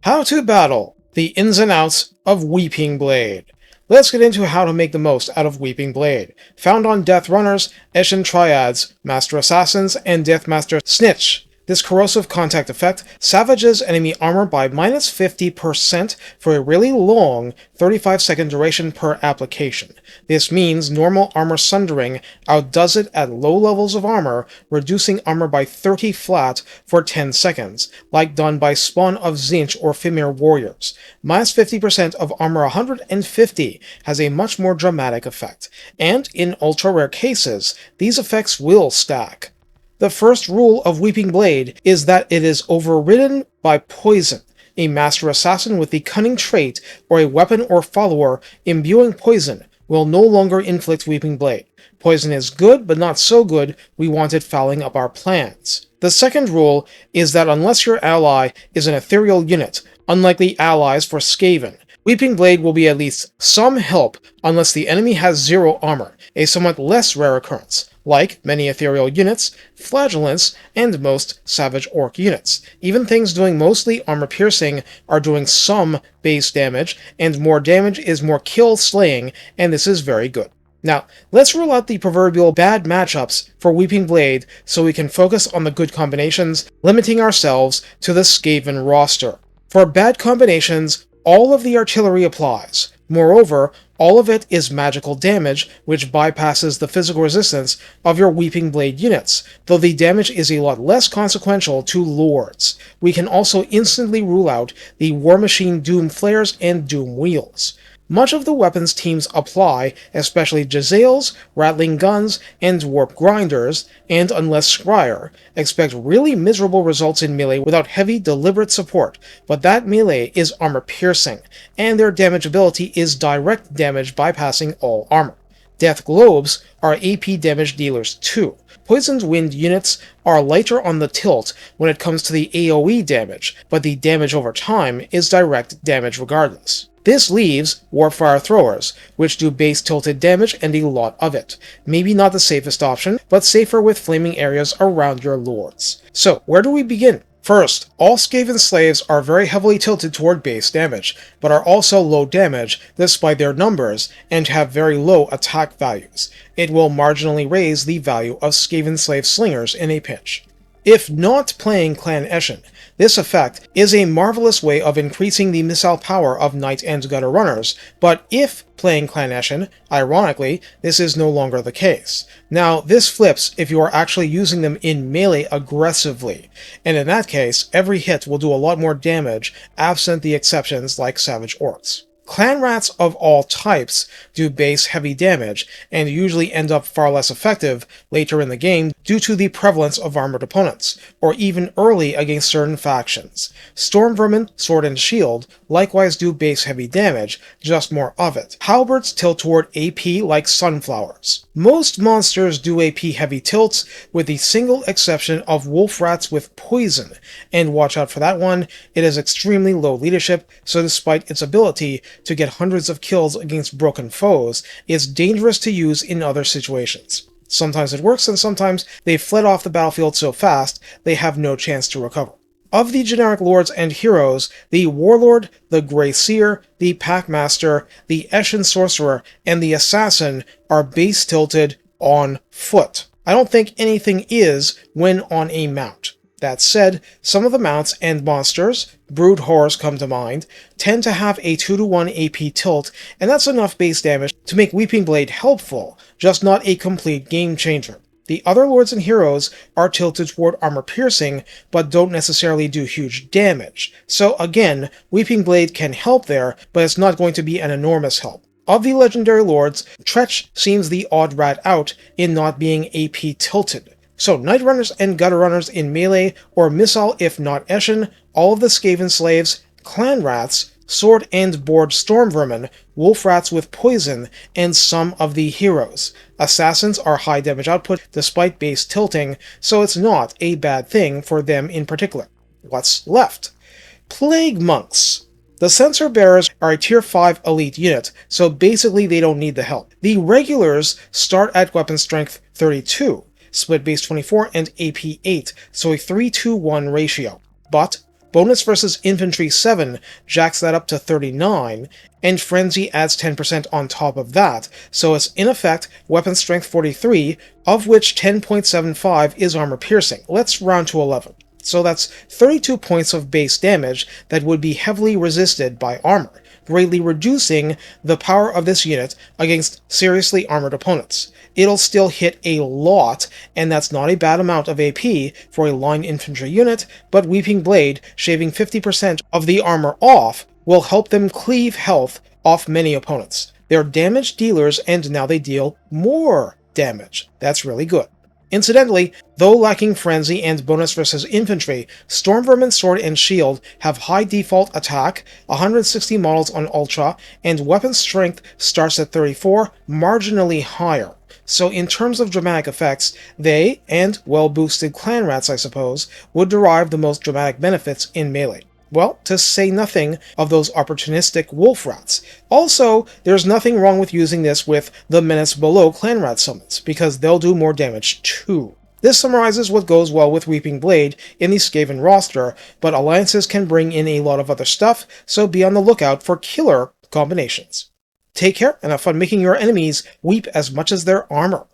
How to battle the ins and outs of Weeping Blade. Let's get into how to make the most out of Weeping Blade. Found on Death Runners, Eshin Triads, Master Assassins, and Deathmaster Snitch. This corrosive contact effect savages enemy armor by minus 50% for a really long 35-second duration per application. This means normal armor sundering outdoes it at low levels of armor, reducing armor by 30 flat for 10 seconds, like done by Spawn of Tzeentch or Fimir warriors. Minus 50% of armor 150 has a much more dramatic effect, and in ultra-rare cases, these effects will stack. The first rule of Weeping Blade is that it is overridden by poison. A Master Assassin with the cunning trait, or a weapon or follower imbuing poison, will no longer inflict Weeping Blade. Poison is good, but not so good we want it fouling up our plans. The second rule is that unless your ally is an ethereal unit, unlike the allies for Skaven, Weeping Blade will be at least some help unless the enemy has zero armor, a somewhat less rare occurrence, like many ethereal units, flagellants, and most savage orc units. Even things doing mostly armor piercing are doing some base damage, and more damage is more kill slaying, and this is very good. Now, let's rule out the proverbial bad matchups for Weeping Blade so we can focus on the good combinations, limiting ourselves to the Skaven roster. For bad combinations, all of the artillery applies. Moreover, all of it is magical damage, which bypasses the physical resistance of your Weeping Blade units, though the damage is a lot less consequential to lords. We can also instantly rule out the War Machine Doom Flares and Doom Wheels. Much of the weapons teams apply, especially Jezzails, Rattling Guns, and Warp Grinders, and unless Scryer, expect really miserable results in melee without heavy, deliberate support, but that melee is armor-piercing, and their damage ability is direct damage bypassing all armor. Death Globes are AP damage dealers too. Poisoned Wind units are lighter on the tilt when it comes to the AoE damage, but the damage over time is direct damage regardless. This leaves Warpfire Throwers, which do base tilted damage and a lot of it. Maybe not the safest option, but safer with flaming areas around your lords. So, where do we begin? First, all Skaven slaves are very heavily tilted toward base damage, but are also low damage despite their numbers, and have very low attack values. It will marginally raise the value of Skaven slave slingers in a pinch. If not playing Clan Eshin, this effect is a marvelous way of increasing the missile power of Knight and Gutter Runners, but if playing Clan Eshin, ironically, this is no longer the case. Now, this flips if you are actually using them in melee aggressively, and in that case, every hit will do a lot more damage, absent the exceptions like Savage Orcs. Clan Rats of all types do base heavy damage, and usually end up far less effective later in the game due to the prevalence of armored opponents, or even early against certain factions. Storm Vermin, Sword and Shield likewise do base heavy damage, just more of it. Halberds tilt toward AP like Sunflowers. Most monsters do AP heavy tilts, with the single exception of Wolf Rats with Poison, and watch out for that one, it has extremely low leadership, so despite its ability to get hundreds of kills against broken foes, it's dangerous to use in other situations. Sometimes it works, and sometimes they've fled off the battlefield so fast they have no chance to recover. Of the generic lords and heroes, the Warlord, the Grey Seer, the Packmaster, the Eshin Sorcerer, and the Assassin are base tilted on foot. I don't think anything is when on a mount. That said, some of the mounts and monsters, Brood Horrors come to mind, tend to have a 2-to-1 AP tilt, and that's enough base damage to make Weeping Blade helpful, just not a complete game changer. The other lords and heroes are tilted toward armor piercing, but don't necessarily do huge damage. So again, Weeping Blade can help there, but it's not going to be an enormous help. Of the legendary lords, Tretch seems the odd rat out in not being AP tilted. So Knight Runners and Gutter Runners in melee, or missile if not Eshin, all of the Skaven slaves, Clan Rats, Sword and Board Storm Vermin, Wolf Rats with Poison, and some of the heroes. Assassins are high damage output despite base tilting, so it's not a bad thing for them in particular. What's left? Plague Monks. The Censer Bearers are a tier 5 elite unit, so basically they don't need the help. The regulars start at weapon strength 32, split base 24 and AP 8, so a 3-to-1 ratio. But Bonus versus Infantry 7 jacks that up to 39, and Frenzy adds 10% on top of that, so it's in effect Weapon Strength 43, of which 10.75 is Armor Piercing. Let's round to 11. So that's 32 points of base damage that would be heavily resisted by armor, greatly reducing the power of this unit against seriously armored opponents. It'll still hit a lot, and that's not a bad amount of AP for a line infantry unit, but Weeping Blade shaving 50% of the armor off will help them cleave health off many opponents. They're damage dealers, and now they deal more damage. That's really good. Incidentally, though lacking Frenzy and Bonus versus Infantry, Stormvermin Sword and Shield have high default attack, 160 models on Ultra, and weapon strength starts at 34, marginally higher. So in terms of dramatic effects, they, and well-boosted clan rats I suppose, would derive the most dramatic benefits in melee. Well, to say nothing of those opportunistic wolf rats. Also, there's nothing wrong with using this with the Menace Below clan rat summons, because they'll do more damage too. This summarizes what goes well with Weeping Blade in the Skaven roster, but alliances can bring in a lot of other stuff, so be on the lookout for killer combinations. Take care, and have fun making your enemies weep as much as their armor.